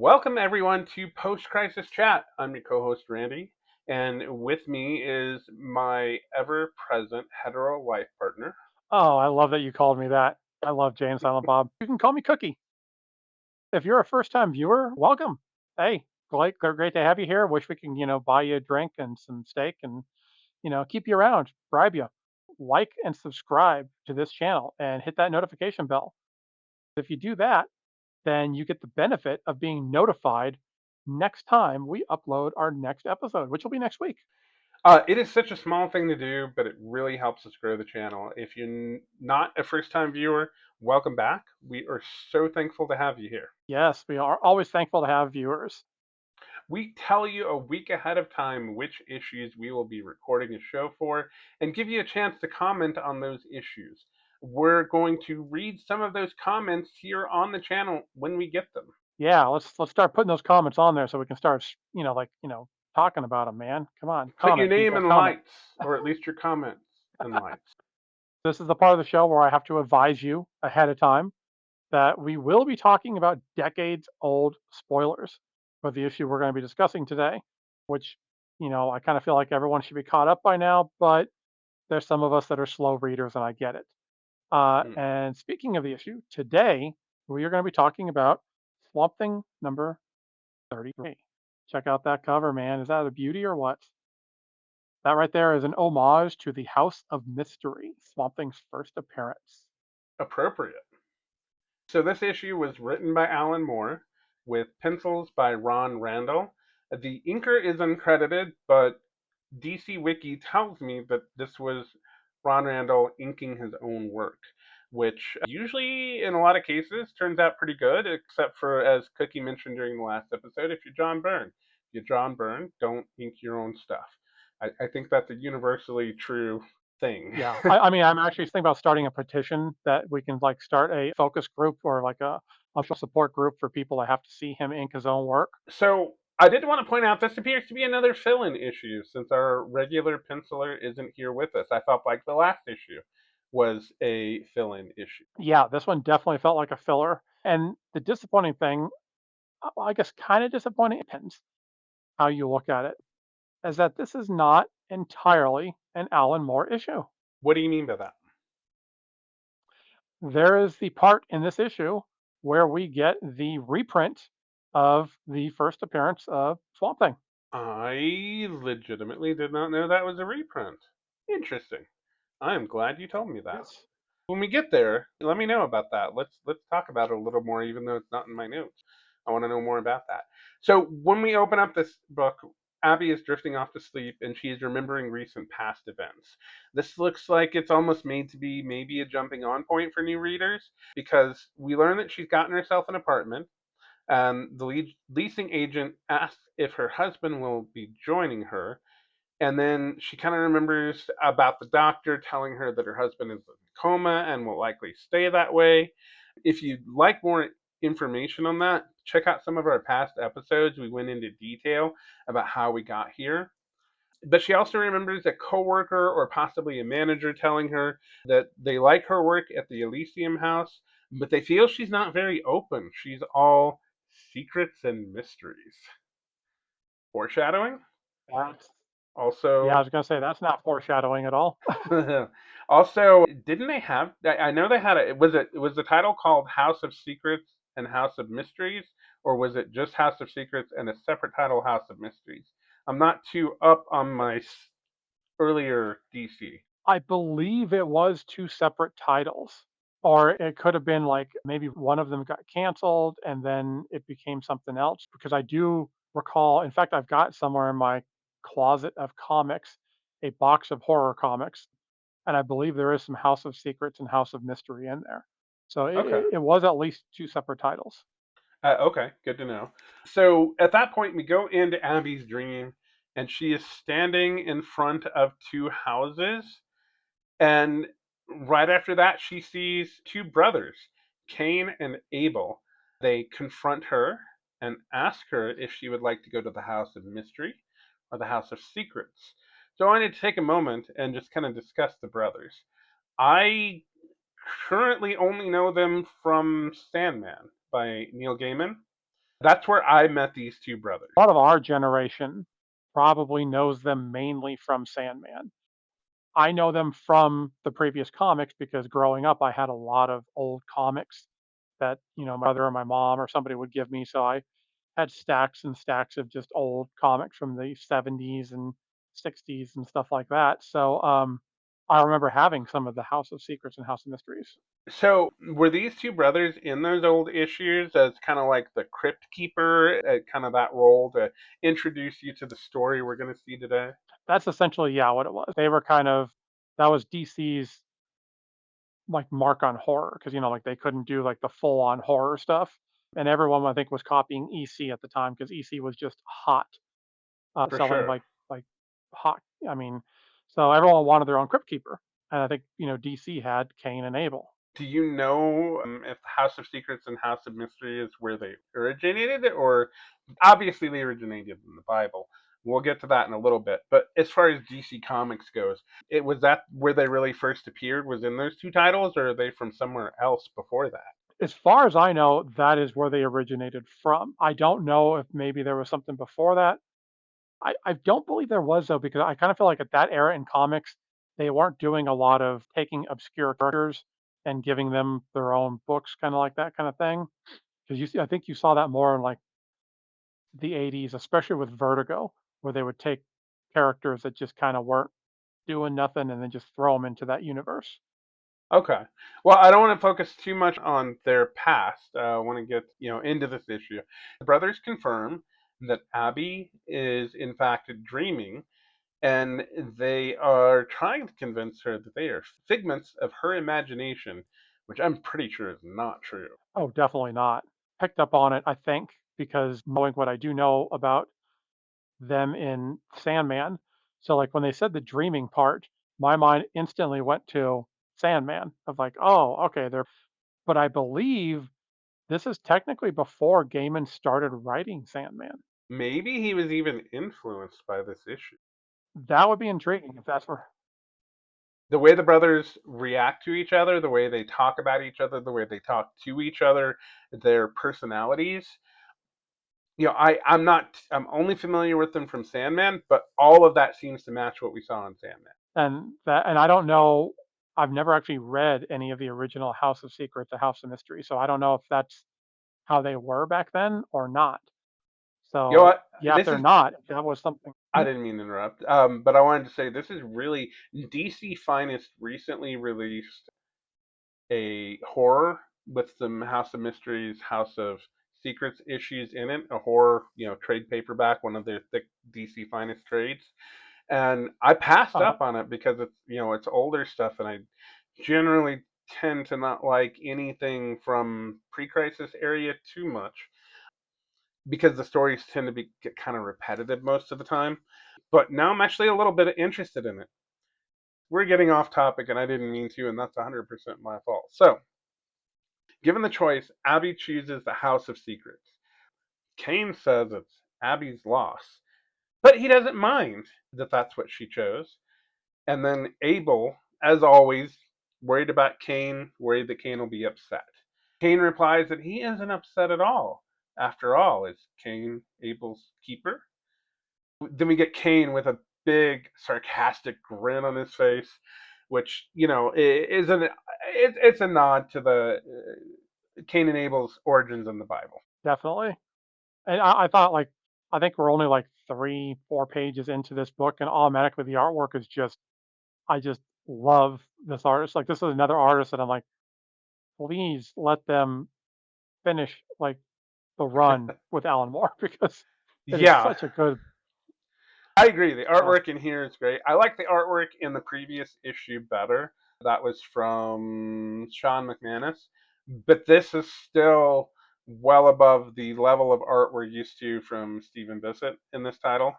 Welcome everyone to Post Crisis Chat. I'm your co-host Randy, and with me is my ever-present hetero life partner. Oh, I love that you called me that. I love Jane Silent Bob. You can call me Cookie. If you're a first-time viewer, welcome. Hey, great to have you here. Wish we can, buy you a drink and some steak and, keep you around, bribe you. Like and subscribe to this channel and hit that notification bell. If you do that, then you get the benefit of being notified next time we upload our next episode, which will be next week. It is such a small thing to do, but it really helps us grow the channel. If you're not a first-time viewer, welcome back. We are so thankful to have you here. Yes, we are always thankful to have viewers. We tell you a week ahead of time which issues we will be recording a show for and give you a chance to comment on those issues. We're going to read some of those comments here on the channel when we get them. Yeah, let's start putting those comments on there so we can start, talking about them, man. Come on, Put your comment, name people, in comment. lights, or at least your comments in lights. This is the part of the show where I have to advise you ahead of time that we will be talking about decades old spoilers for the issue we're going to be discussing today, which, I kind of feel like everyone should be caught up by now, but there's some of us that are slow readers and I get it. Mm, And speaking of the issue, today we are going to be talking about Swamp Thing number 33. Check out that cover, man. Is that a beauty or what? That right there is an homage to the House of Mystery, Swamp Thing's first appearance. appropriate. So this issue was written by Alan Moore with pencils by Randall. The inker is uncredited, but DC Wiki tells me that this was Ron Randall inking his own work, which usually, in a lot of cases, turns out pretty good, except for, as Cookie mentioned during the last episode, if you're John Byrne. If you're John Byrne, don't ink your own stuff. I think that's a universally true thing. Yeah, I mean, I'm actually thinking about starting a petition that we can like start a focus group or like a support group for people that have to see him ink his own work. So I did want to point out this appears to be another fill-in issue since our regular penciler isn't here with us. I felt like the last issue was a fill-in issue. Yeah, this one definitely felt like a filler. And the disappointing thing, I guess, kind of disappointing, depends how you look at it, is that this is not entirely an Alan Moore issue. What do you mean by that? There is the part in this issue where we get the reprint of the first appearance of Swamp Thing. I legitimately did not know that was a reprint. Interesting. I am glad you told me that. Yes. When we get there, let me know about that. Let's talk about it a little more, even though it's not in my notes. I want to know more about that. So when we open up this book, Abby is drifting off to sleep and she is remembering recent past events. This looks like it's almost made to be maybe a jumping on point for new readers because we learn that she's gotten herself an apartment. The leasing agent asks if her husband will be joining her, and then she kind of remembers about the doctor telling her that her husband is in a coma and will likely stay that way. If you'd like more information on that, check out some of our past episodes. We went into detail about how we got here. But she also remembers a coworker or possibly a manager telling her that they like her work at the Elysium house, but they feel she's not very open. She's all secrets and mysteries. Foreshadowing? That's, yeah, I Also, was going to say that's not foreshadowing at all. also, didn't they have? I know they had a. Was the title called House of Secrets and House of Mysteries, or was it just House of Secrets and a separate title House of Mysteries? I'm not too up on my earlier DC. I believe it was two separate titles, or it could have been like maybe one of them got canceled and then it became something else. Because I do recall, in fact, I've got somewhere in my closet of comics a box of horror comics, and I believe there is some House of Secrets and House of Mystery in there. So Okay. it was at least two separate titles. Okay, good to know. So at that point, we go into Abby's dream, and she is standing in front of two houses. And right after that, she sees two brothers, Cain and Abel. They confront her and ask her if she would like to go to the House of Mystery or the House of Secrets. So I wanted to take a moment and just kind of discuss the brothers. I currently only know them from Sandman by Neil Gaiman. That's where I met these two brothers. A lot of our generation probably knows them mainly from Sandman. I know them from the previous comics because growing up, I had a lot of old comics that, my brother or my mom or somebody would give me. So I had stacks and stacks of just old comics from the 70s and 60s and stuff like that. So I remember having some of the House of Secrets and House of Mysteries. So, were these two brothers in those old issues as kind of like the crypt keeper, kind of that role to introduce you to the story we're going to see today? That's essentially, yeah, what it was. They were kind of, that was DC's like mark on horror because, like they couldn't do like the full on horror stuff. And everyone, I think, was copying EC at the time because EC was just hot, For selling sure. like hot. I mean, so everyone wanted their own Crypt Keeper, and I think DC had Cain and Abel. Do you know if House of Secrets and House of Mystery is where they originated, or obviously they originated in the Bible? We'll get to that in a little bit. But as far as DC Comics goes, it was that where they really first appeared was in those two titles, or are they from somewhere else before that? As far as I know, that is where they originated from. I don't know if maybe there was something before that. I don't believe there was though, because I kind of feel like at that era in comics, they weren't doing a lot of taking obscure characters and giving them their own books, kind of like that kind of thing. Because I think you saw that more in like the 80s, especially with Vertigo, where they would take characters that just kind of weren't doing nothing and then just throw them into that universe. Okay. Well, I don't want to focus too much on their past. I want to get into this issue. The brothers confirm that Abby is in fact dreaming, and they are trying to convince her that they are figments of her imagination, which I'm pretty sure is not true. Oh, definitely not. Picked up on it, I think, because knowing what I do know about them in Sandman. So, like, when they said the dreaming part, my mind instantly went to Sandman of like, oh, okay, they're, but I believe this is technically before Gaiman started writing Sandman. Maybe he was even influenced by this issue. That would be intriguing if that's where, The way the brothers react to each other, the way they talk about each other, the way they talk to each other, their personalities, I'm only familiar with them from Sandman, but all of that seems to match what we saw in Sandman. and I don't know. I've never actually read any of the original House of Secrets, the House of Mystery, so I don't know if that's how they were back then or not. You know So what? yeah, if This they're is not, if that was something. I didn't mean to interrupt, but I wanted to say this is really DC Finest recently released a horror with some House of Mysteries, House of Secrets issues in it, a horror, trade paperback, one of their thick DC Finest trades. And I passed Uh, up on it because it's older stuff, and I generally tend to not like anything from pre-crisis area too much because the stories tend to get kind of repetitive most of the time. But now I'm actually a little bit interested in it. We're getting off topic, and I didn't mean to, and that's 100% my fault. So, given the choice, Abby chooses the House of Secrets. Kane says it's Abby's loss, but he doesn't mind that that's what she chose. And then Abel, as always, worried about Cain, worried that Cain will be upset. Cain replies that he isn't upset at all. After all, is Cain Abel's keeper? Then we get Cain with a big sarcastic grin on his face, which is it's a nod to the Cain and Abel's origins in the Bible. Definitely. And I thought like I think we're only like 3, 4 pages into this book, and automatically the artwork is just I just love this artist. Like this is another artist that I'm like, please let them finish like the run with Alan Moore because it is Yeah, such a good I agree. The stuff. artwork in here is great. I like the artwork in the previous issue better. That was from Sean McManus. But this is still well above the level of art we're used to from Stephen Bissett in this title.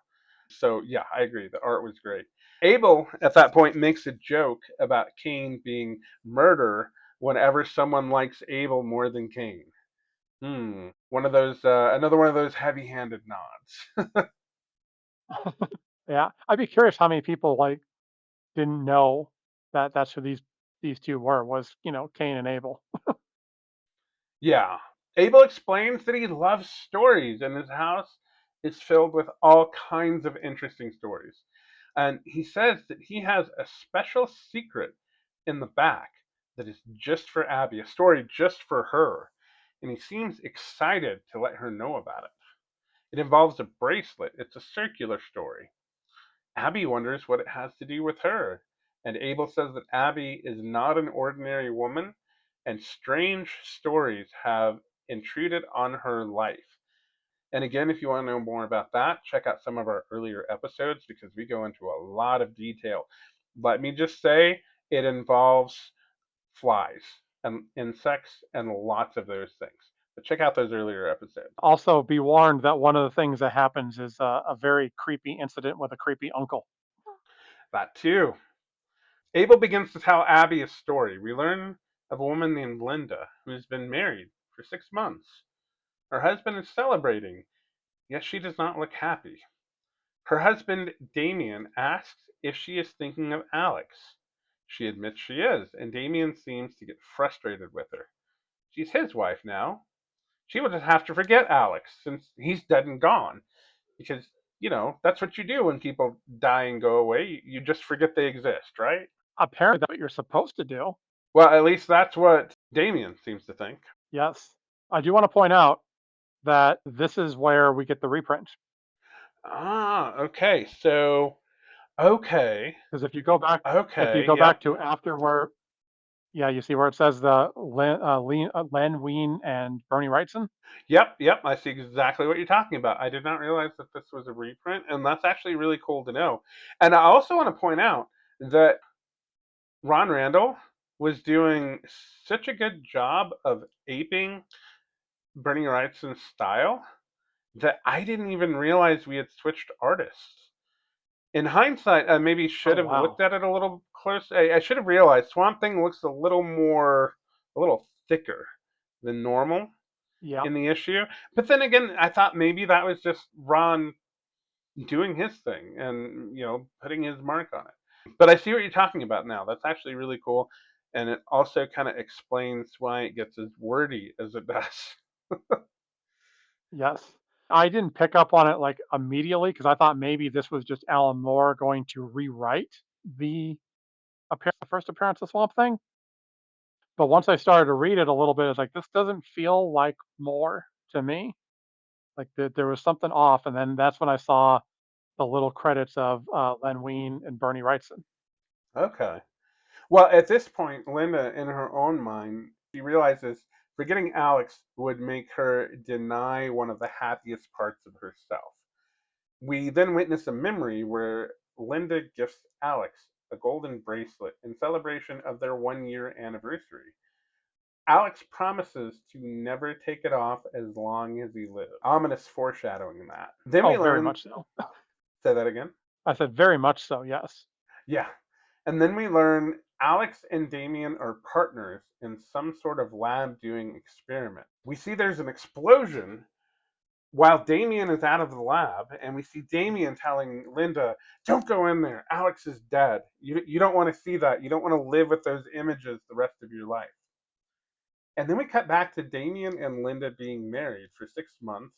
So, yeah, I agree. The art was great. Abel, at that point, makes a joke about Cain being murder whenever someone likes Abel more than Cain. One of those, another one of those heavy handed nods. Yeah, I'd be curious how many people like didn't know that that's who these two were was Cain and Abel. Yeah. Abel explains that he loves stories, and his house is filled with all kinds of interesting stories. And he says that he has a special secret in the back that is just for Abby, a story just for her. And he seems excited to let her know about it. It involves a bracelet, it's a circular story. Abby wonders what it has to do with her. And Abel says that Abby is not an ordinary woman, and strange stories have intruded on her life. And again, if you want to know more about that, check out some of our earlier episodes because we go into a lot of detail. Let me just say it involves flies and insects and lots of those things. But check out those earlier episodes. Also, be warned that one of the things that happens is a very creepy incident with a creepy uncle. That too. Abel begins to tell Abby a story. We learn of a woman named Linda who's been married for 6 months. Her husband is celebrating, yet she does not look happy. Her husband, Damien, asks if she is thinking of Alex. She admits she is, and Damien seems to get frustrated with her. She's his wife now. She will just have to forget Alex since he's dead and gone. Because, that's what you do when people die and go away. You just forget they exist, right? Apparently, that's what you're supposed to do. Well, at least that's what Damien seems to think. Yes. I do want to point out that this is where we get the reprint. Ah, okay. So, okay. Because if you Okay. go Yep. back to after where, yeah, you see where it says the Len Wein and Bernie Wrightson. Yep. I see exactly what you're talking about. I did not realize that this was a reprint, and that's actually really cool to know. And I also want to point out that Ron Randall was doing such a good job of aping Bernie Wrightson's style that I didn't even realize we had switched artists. In hindsight, I maybe should Oh have looked wow. at it a little closer. I should have realized Swamp Thing looks a little thicker than normal Yeah. in the issue. But then again, I thought maybe that was just Ron doing his thing and putting his mark on it. But I see what you're talking about now. That's actually really cool, and it also kind of explains why it gets as wordy as it does. Yes. I didn't pick up on it like immediately because I thought maybe this was just Alan Moore going to rewrite the the first appearance of Swamp Thing. But once I started to read it a little bit, it's like this doesn't feel like Moore to me. Like there was something off, and then that's when I saw the little credits of Len Wein and Bernie Wrightson. Okay. Well, at this point, Linda, in her own mind, she realizes forgetting Alex would make her deny one of the happiest parts of herself. We then witness a memory where Linda gifts Alex a golden bracelet in celebration of their 1 year anniversary. Alex promises to never take it off as long as he lives. Ominous foreshadowing that. Then Oh, we very learn, much so. say that again. I said very much so. Yes. Yeah. And then we learn Alex and Damien are partners in some sort of lab doing experiment. We see there's an explosion while Damien is out of the lab, and we see Damien telling Linda, "Don't go in there. Alex is dead. You don't want to see that. You don't want to live with those images the rest of your life." And then we cut back to Damien and Linda being married for 6 months,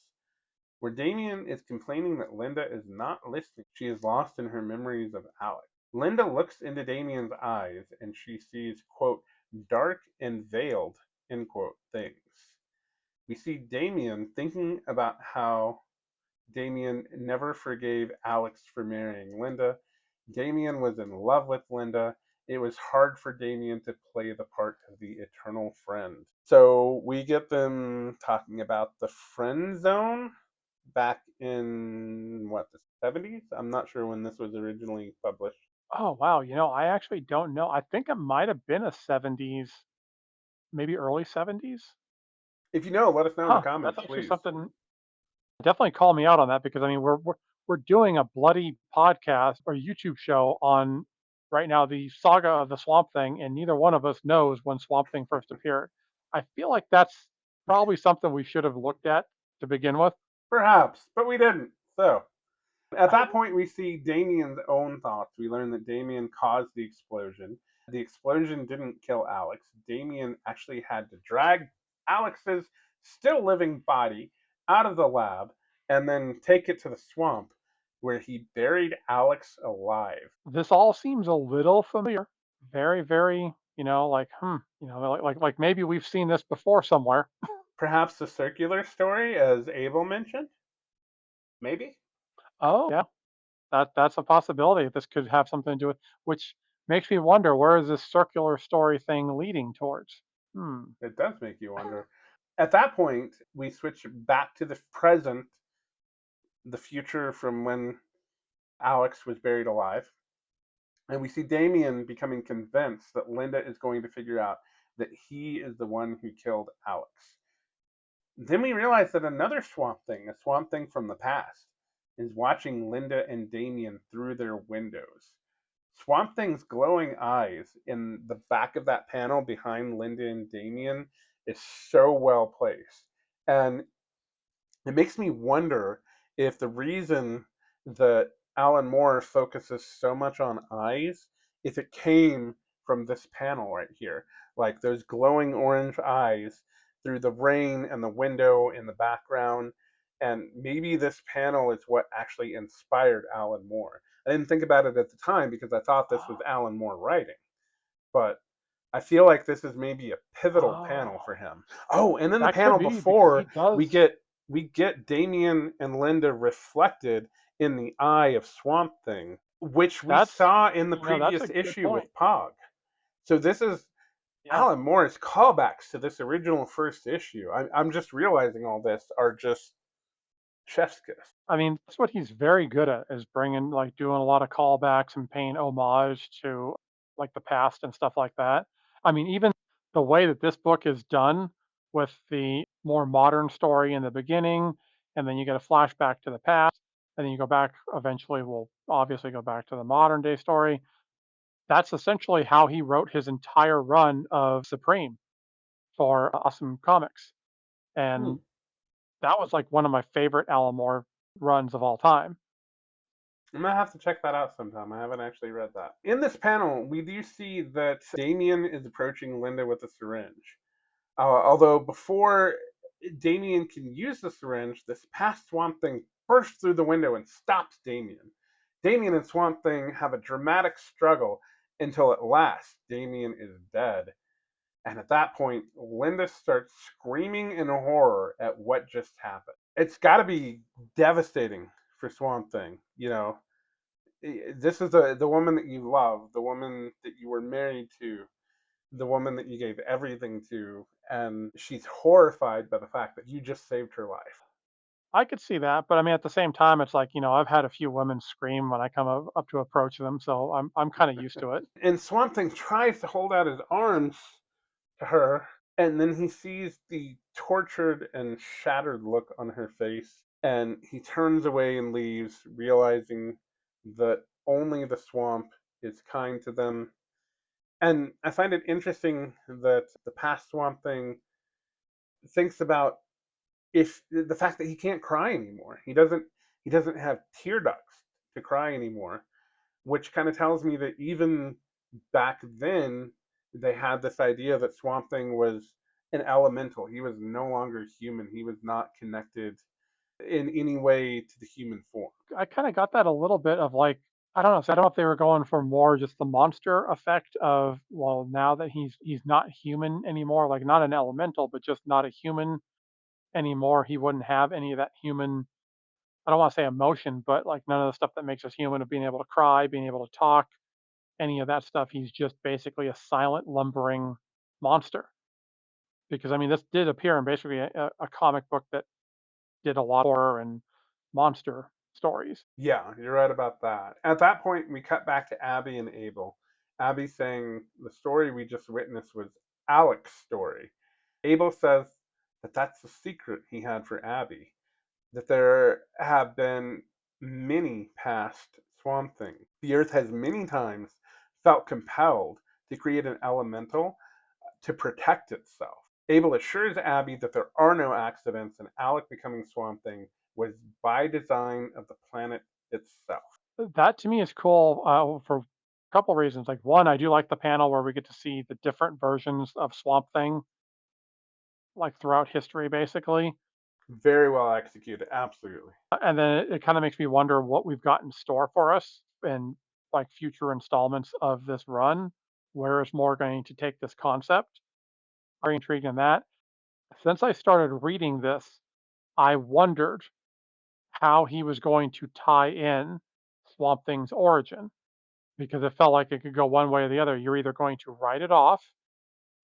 where Damien is complaining that Linda is not listening. She is lost in her memories of Alex. Linda looks into Damien's eyes and she sees, quote, dark and veiled, end quote, things. We see Damien thinking about how Damien never forgave Alex for marrying Linda. Damien was in love with Linda. It was hard for Damien to play the part of the eternal friend. So we get them talking about the friend zone back in what, the 70s? I'm not sure when this was originally published. Oh wow. I actually don't know. I think it might have been a '70s, maybe early '70s. If you know, let us know in the Huh. That's comments, actually please. something. Definitely call me out on that because I mean we're doing a bloody podcast or YouTube show on right now the saga of the Swamp Thing, and neither one of us knows when Swamp Thing first appeared. I feel like that's probably something we should have looked at to begin with. Perhaps, but we didn't. So, at that point, we see Damien's own thoughts. We learn that Damien caused the explosion. The explosion didn't kill Alex. Damien actually had to drag Alex's still living body out of the lab and then take it to the swamp where he buried Alex alive. This all seems a little familiar. Very, very, like, like maybe we've seen this before somewhere. Perhaps the circular story, as Abel mentioned? Maybe? Oh, yeah, that's a possibility. This could have something to do with, which makes me wonder where is this circular story thing leading towards? Hmm. It does make you wonder. At that point, we switch back to the present, the future from when Alex was buried alive. And we see Damien becoming convinced that Linda is going to figure out that he is the one who killed Alex. Then we realize that another Swamp Thing, a Swamp Thing from the past, is watching Linda and Damien through their windows. Swamp Thing's glowing eyes in the back of that panel behind Linda and Damien is so well placed. And it makes me wonder if the reason that Alan Moore focuses so much on eyes, if it came from this panel right here, like those glowing orange eyes through the rain and the window in the background. And maybe this panel is what actually inspired Alan Moore. I didn't think about it at the time because I thought this was Oh, Alan Moore writing, but I feel like this is maybe a pivotal panel oh, for him. Oh, and then the that could panel be because he before we does. get we get Damien and Linda reflected in the eye of Swamp Thing, which we That's saw in the that's a previous good issue point. with Pog. So this is Yeah. Alan Moore's callbacks to this original first issue. I'm just realizing all this are just chef's kiss. I mean, that's what he's very good at is bringing like doing a lot of callbacks and paying homage to like the past and stuff like that. I mean, even the way that this book is done with the more modern story in the beginning, and then you get a flashback to the past, and then you go back eventually, we'll obviously go back to the modern day story. That's essentially how he wrote his entire run of Supreme for Awesome Comics. Hmm. And that was like one of my favorite Alan Moore runs of all time. I'm gonna have to check that out sometime. I haven't actually read that. In this panel, we do see that Damien is approaching Linda with a syringe. Although before Damien can use the syringe, this past Swamp Thing bursts through the window and stops Damien. Damien and Swamp Thing have a dramatic struggle until at last Damien is dead. And at that point, Linda starts screaming in horror at what just happened. It's got to be devastating for Swamp Thing. This is the woman that you love, the woman that you were married to, the woman that you gave everything to, and she's horrified by the fact that you just saved her life. I could see that, but I mean, at the same time, it's like, I've had a few women scream when I come up to approach them, so I'm kind of used to it. And Swamp Thing tries to hold out his arms to her, and then he sees the tortured and shattered look on her face, and he turns away and leaves, realizing that only the swamp is kind to them. And I find it interesting that the past Swamp Thing thinks about if the fact that he can't cry anymore. He doesn't have tear ducts to cry anymore, which kind of tells me that even back then they had this idea that Swamp Thing was an elemental. He was no longer human. He was not connected in any way to the human form. I kind of got that a little bit of like, I don't know. So I don't know if they were going for more just the monster effect of, well, now that he's not human anymore, like not an elemental, but just not a human anymore. He wouldn't have any of that human. I don't want to say emotion, but like none of the stuff that makes us human of being able to cry, being able to talk, any of that stuff. He's just basically a silent, lumbering monster. Because I mean, this did appear in basically a comic book that did a lot of horror and monster stories. Yeah, you're right about that. At that point, we cut back to Abby and Abel. Abby saying the story we just witnessed was Alex's story. Abel says that that's the secret he had for Abby, that there have been many past Swamp Things. The Earth has many times felt compelled to create an elemental to protect itself. Abel assures Abby that there are no accidents and Alec becoming Swamp Thing was by design of the planet itself. That to me is cool for a couple reasons. Like one, I do like the panel where we get to see the different versions of Swamp Thing like throughout history, basically. Very well executed. Absolutely. And then it kind of makes me wonder what we've got in store for us in like future installments of this run. Where is Moore going to take this concept? Very intrigued in that. Since I started reading this, I wondered how he was going to tie in Swamp Thing's origin because it felt like it could go one way or the other. You're either going to write it off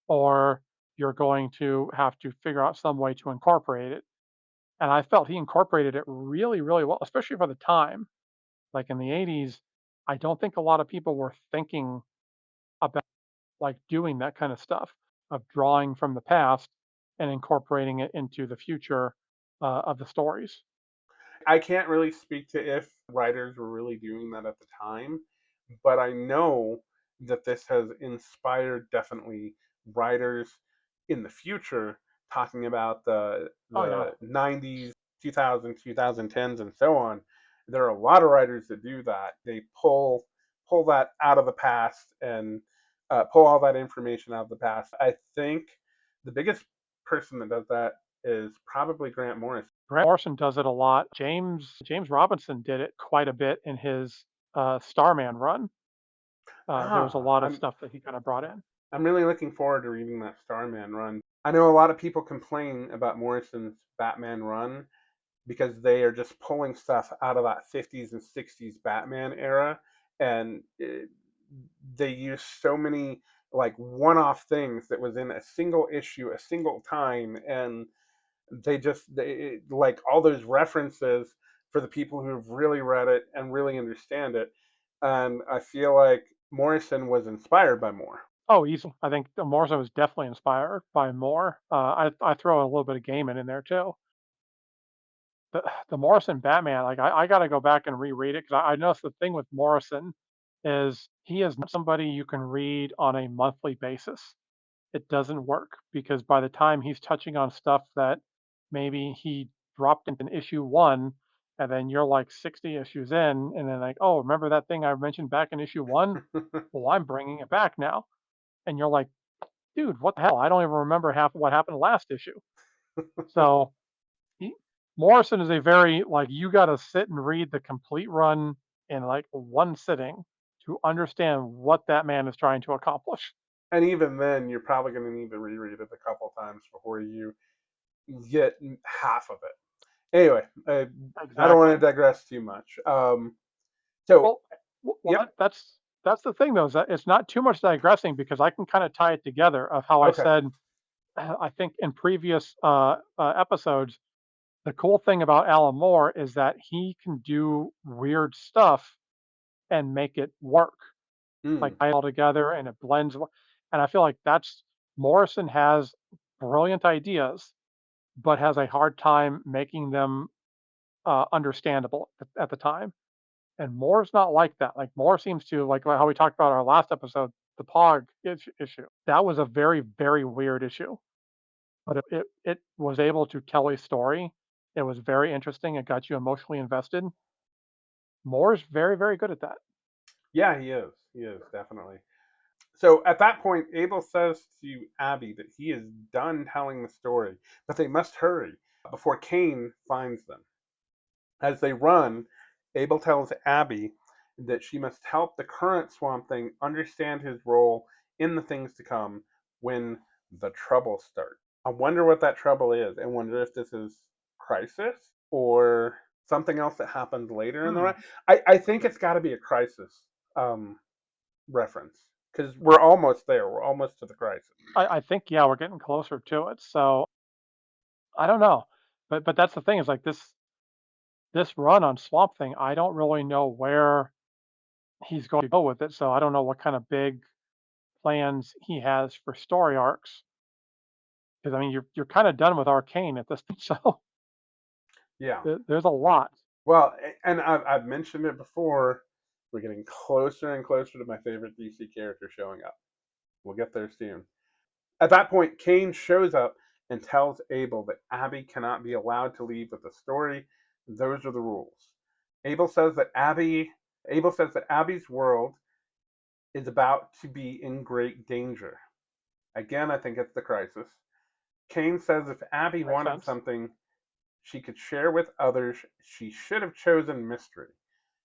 or you're going to have to figure out some way to incorporate it. And I felt he incorporated it really, really well, especially for the time. Like in the 80s, I don't think a lot of people were thinking about like doing that kind of stuff of drawing from the past and incorporating it into the future of the stories. I can't really speak to if writers were really doing that at the time, but I know that this has inspired definitely writers in the future talking about the Oh yeah. the 90s, 2000s, 2010s, and so on. There are a lot of writers that do that. They pull that out of the past and pull all that information out of the past. I think the biggest person that does that is probably Grant Morrison. Grant Morrison does it a lot. James Robinson did it quite a bit in his Starman run. There was a Ah, lot of I'm stuff that he kind of brought in. I'm really looking forward to reading that Starman run. I know a lot of people complain about Morrison's Batman run because they are just pulling stuff out of that 50s and 60s Batman era, and they use so many like one-off things that was in a single issue, a single time, and they like all those references for the people who've really read it and really understand it. And I feel like Morrison was inspired by Moore. Oh, easily. I think Morrison was definitely inspired by Moore. I throw a little bit of Gaiman in there too. The Morrison Batman, like I got to go back and reread it because I noticed the thing with Morrison is he is not somebody you can read on a monthly basis. It doesn't work because by the time he's touching on stuff that maybe he dropped in issue one, and then you're like 60 issues in, and then like, oh, remember that thing I mentioned back in issue one? Well, I'm bringing it back now. And you're like, dude, what the hell? I don't even remember half what happened last issue. So he, Morrison is a very like you got to sit and read the complete run in like one sitting to understand what that man is trying to accomplish. And even then, you're probably going to need to reread it a couple times before you get half of it. Anyway, I don't want to Exactly. digress too much. So, Well, well, yep. that's the thing though. Is that it's not too much digressing because I can kind of tie it together of how I Okay. said I think in previous episodes. The cool thing about Alan Moore is that he can do weird stuff and make it work, like Mm. tie it all together and it blends. And I feel like that's Morrison has brilliant ideas, but has a hard time making them understandable at the time. And Moore's not like that. Like Moore seems to like how we talked about our last episode, the Pog issue. That was a very very weird issue, but it was able to tell a story. It was very interesting. It got you emotionally invested. Moore's very very good at that. Yeah, he is. He is definitely. So at that point, Abel says to Abby that he is done telling the story, but they must hurry before Cain finds them. As they run, Abel tells Abby that she must help the current Swamp Thing understand his role in the things to come when the trouble starts. I wonder what that trouble is. I wonder if this is Crisis or something else that happened later in the Hmm. run. I think it's got to be a Crisis um, reference because we're almost there. We're almost to the Crisis. I think yeah, we're getting closer to it. So I don't know, but that's the thing is like this run on Swamp Thing. I don't really know where he's going to go with it. So I don't know what kind of big plans he has for story arcs. Because I mean, you're kind of done with Arcane at this point, so Yeah. there's a lot. Well, and I've mentioned it before. We're getting closer and closer to my favorite DC character showing up. We'll get there soon. At that point, Kane shows up and tells Abel that Abby cannot be allowed to leave with the story. Those are the rules. Abel says that Abby Abel says that Abby's world is about to be in great danger. Again, I think it's the Crisis. Kane says if Abby Makes wanted sense. something she could share with others, she should have chosen mystery,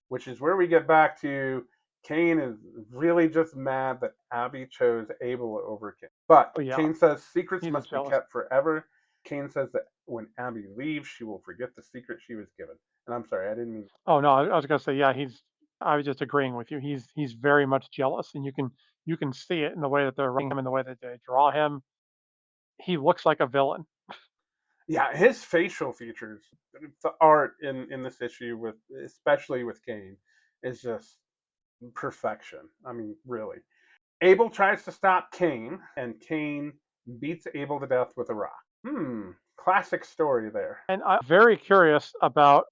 which is where we get back to Kane is really just mad that Abby chose Abel over Kane. But Oh yeah, Kane says secrets he is must be jealous. kept forever. Kane says that when Abby leaves, she will forget the secret she was given. And I'm sorry, I didn't mean. Oh no, I was gonna say yeah. I was just agreeing with you. He's very much jealous, and you can see it in the way that they're writing him, in the way that they draw him. He looks like a villain. Yeah, his facial features, the art in this issue with especially with Kane, is just perfection. I mean, really. Abel tries to stop Kane, and Kane beats Abel to death with a rock. Classic story there. And I'm very curious about.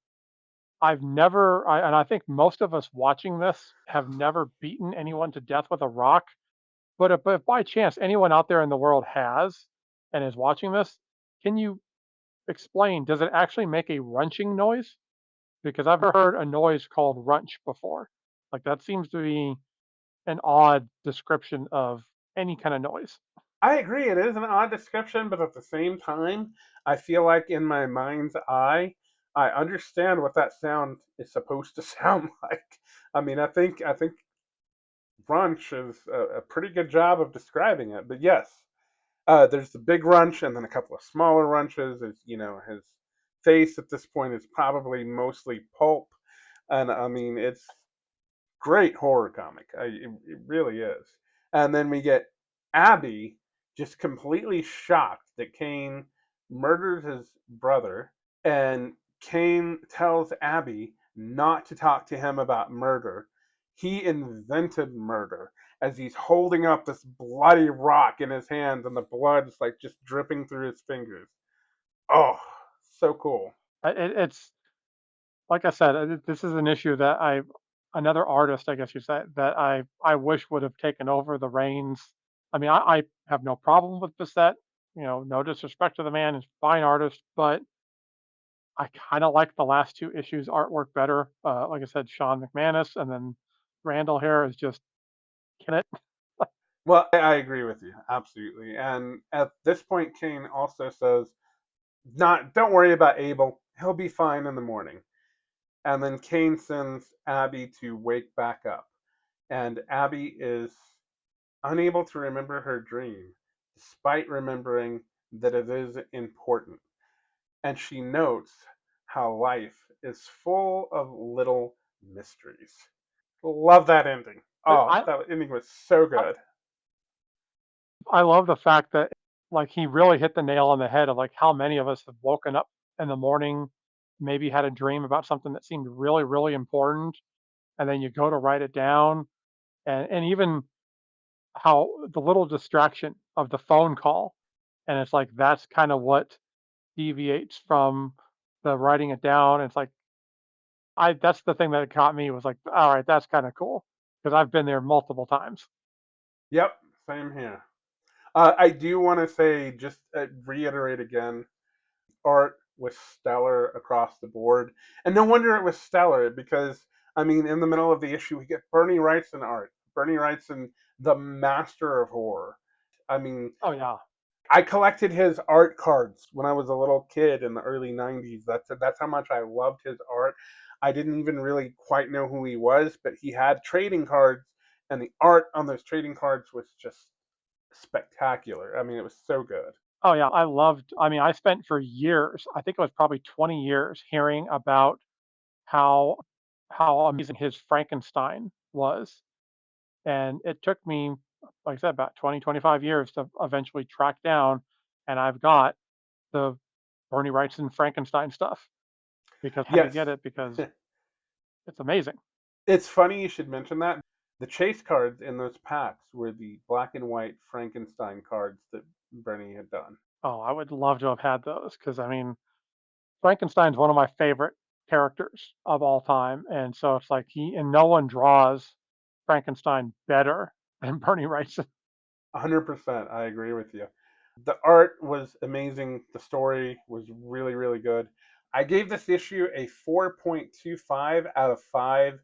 I've never, and I think most of us watching this have never beaten anyone to death with a rock. But if by chance anyone out there in the world has and is watching this, can you explain? Does it actually make a runching noise? Because I've heard a noise called runch before. Like that seems to be an odd description of any kind of noise. I agree, it is an odd description, but at the same time, I feel like in my mind's eye, I understand what that sound is supposed to sound like. I mean, I think Runch is a pretty good job of describing it. But yes, there's the big Runch and then a couple of smaller Runches. As you know, his face at this point is probably mostly pulp, and I mean it's great horror comic. It really is. And then we get Abby just completely shocked that Kane murdered his brother, and Kane tells Abby not to talk to him about murder. He invented murder as he's holding up this bloody rock in his hands, and the blood's like just dripping through his fingers. Oh, so cool. It's like I said, this is an issue that another artist, I guess you say, that I wish would have taken over the reins. I mean, I have no problem with Bissett. You know, no disrespect to the man; he's a fine artist, but I kind of like the last two issues artwork better. Like I said, Sean McManus, and then Randall here is just can it. Well, I agree with you absolutely. And at this point, Kane also says, "Not, don't worry about Abel. He'll be fine in the morning." And then Kane sends Abby to wake back up, and Abby is unable to remember her dream, despite remembering that it is important. And she notes how life is full of little mysteries. Love that ending. But Oh, that ending was so I good. I love the fact that like he really hit the nail on the head of like how many of us have woken up in the morning, maybe had a dream about something that seemed really, really important, and then you go to write it down, and even how the little distraction of the phone call, and it's like that's kind of what deviates from the writing it down. It's like I that's the thing that caught me was like, all right, that's kind of cool because I've been there multiple times. Yep, same here. I do want to say, just reiterate again, art was stellar across the board. And no wonder it was stellar because, I mean, in the middle of the issue, we get Bernie Wrightson art. Bernie Wrightson, the master of horror. I mean, Oh yeah, I collected his art cards when I was a little kid in the early 90s. That's how much I loved his art. I didn't even really quite know who he was, but he had trading cards, and the art on those trading cards was just spectacular. I mean, it was so good. oh yeah, I loved. I mean, I spent for years. I think it was probably 20 years hearing about how amazing his Frankenstein was. And it took me, like I said, about 20, 25 years to eventually track down. And I've got the Bernie Wrightson Frankenstein stuff because I had to Yes. get it because it's amazing. It's funny you should mention that. The chase cards in those packs were the black and white Frankenstein cards that Bernie had done. Oh, I would love to have had those because I mean, Frankenstein's one of my favorite characters of all time. And so it's like and no one draws Frankenstein better than Bernie Wrightson. 100%. I agree with you. The art was amazing. The story was really, really good. I gave this issue a 4.25 out of 5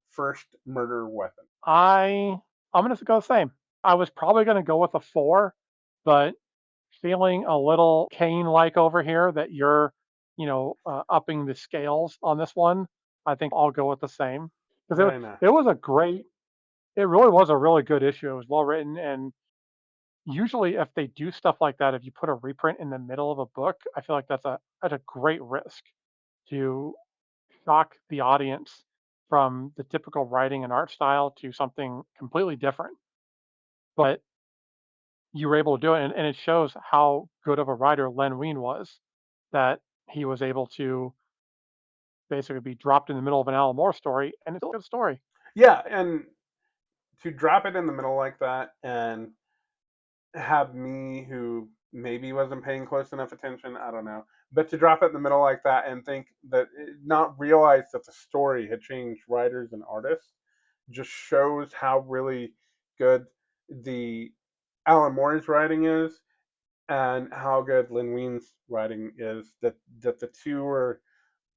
first murder weapon. I'm gonna go the same. I was probably gonna go with a 4, but feeling a little Kane like over here that you're, upping the scales on this one, I think I'll go with the same because Very nice. it was a great, it really was a really good issue. It was well written, and usually if they do stuff like that, if you put a reprint in the middle of a book, I feel like that's a great risk to shock the audience from the typical writing and art style to something completely different. But you were able to do it, and it shows how good of a writer Len Wein was that he was able to basically be dropped in the middle of an Alan Moore story, and it's still a good story. Yeah, and to drop it in the middle like that and have me who maybe wasn't paying close enough attention, I don't know, but to drop it in the middle like that and think that not realize that the story had changed writers and artists just shows how really good the Alan Moore's writing is and how good Lin Wein's writing is. That the two are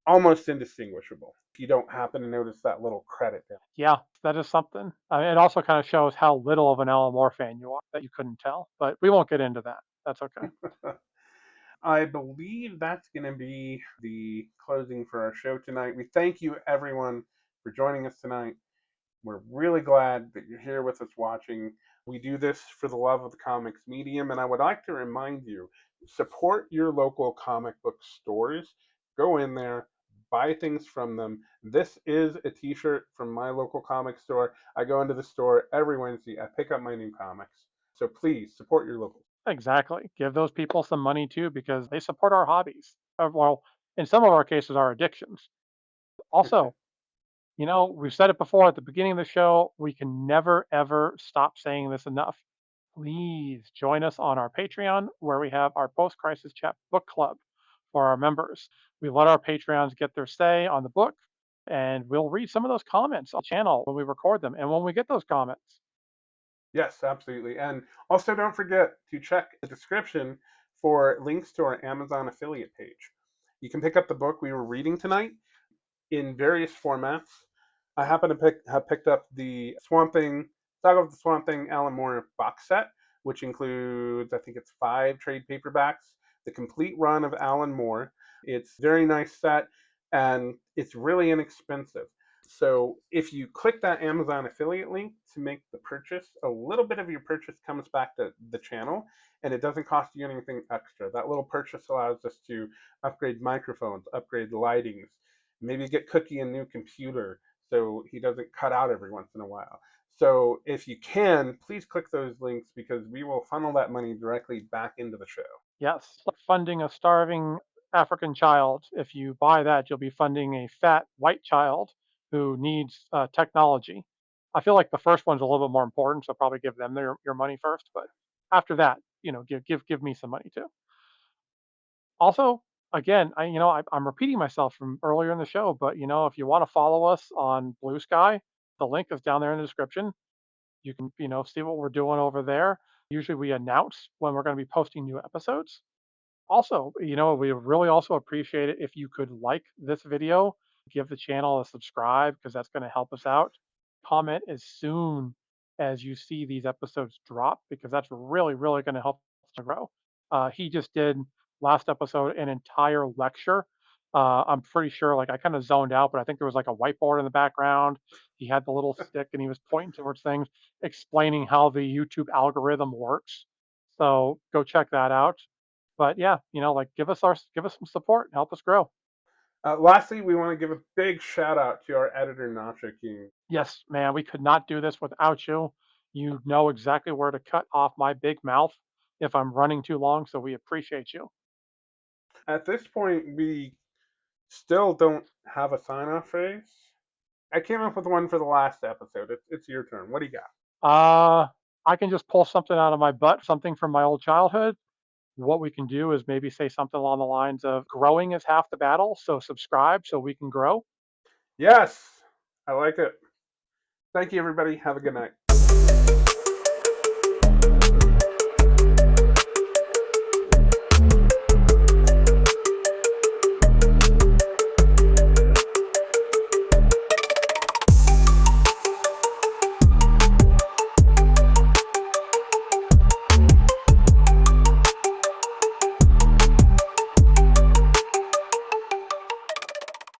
almost indistinguishable. If you don't happen to notice that little credit down. Yeah, that is something. It also kind of shows how little of an Alan Moore fan you are that you couldn't tell. But we won't get into that. That's okay. I believe that's going to be the closing for our show tonight. We thank you, everyone, for joining us tonight. We're really glad that you're here with us watching. We do this for the love of the comics medium, and I would like to remind you support your local comic book stores. Go in there, buy things from them. This is a t shirt from my local comic store. I go into the store every Wednesday, I pick up my new comics. So please support your local. Exactly. Give those people some money too because they support our hobbies. Well, in some of our cases, our addictions. Also, we've said it before at the beginning of the show. We can never, ever stop saying this enough. Please join us on our Patreon where we have our post crisis chat book club for our members. We let our Patreons get their say on the book, and we'll read some of those comments on the channel when we record them and when we get those comments. Yes, absolutely. And also don't forget to check the description for links to our Amazon affiliate page. You can pick up the book we were reading tonight in various formats. I happen to have picked up the Swamp Thing, Saga of the Swamp Thing Alan Moore box set, which includes, I think it's 5 trade paperbacks, the complete run of Alan Moore. It's a very nice set and it's really inexpensive. So if you click that Amazon affiliate link to make the purchase, a little bit of your purchase comes back to the channel and it doesn't cost you anything extra. That little purchase allows us to upgrade microphones, upgrade lightings, maybe get Cookie a new computer so he doesn't cut out every once in a while. So if you can, please click those links because we will funnel that money directly back into the show. Yes, like funding a starving African child. If you buy that, you'll be funding a fat white child who needs technology. I feel like the first one's a little bit more important, so probably give them your money first. But after that, give me some money too. Also, again, I'm repeating myself from earlier in the show, but if you want to follow us on Blue Sky, the link is down there in the description. You can see what we're doing over there. Usually we announce when we're going to be posting new episodes. Also, we really also appreciate it if you could like this video, give the channel a subscribe because that's going to help us out. Comment as soon as you see these episodes drop because that's really, really going to help us to grow. He just did last episode an entire lecture. I'm pretty sure, like I kind of zoned out, but I think there was like a whiteboard in the background. He had the little stick and he was pointing towards things, explaining how the YouTube algorithm works. So go check that out. But yeah, like give us some support and help us grow. Lastly, we want to give a big shout out to our editor, Nacha King. Yes, man, we could not do this without you. You know exactly where to cut off my big mouth if I'm running too long, so we appreciate you. At this point, we still don't have a sign off phrase. I came up with one for the last episode. It's your turn. What do you got? Uh, I can just pull something out of my butt, something from my old childhood. What we can do is maybe say something along the lines of growing is half the battle, so subscribe so we can grow. Yes, I like it. Thank you, everybody. Have a good night.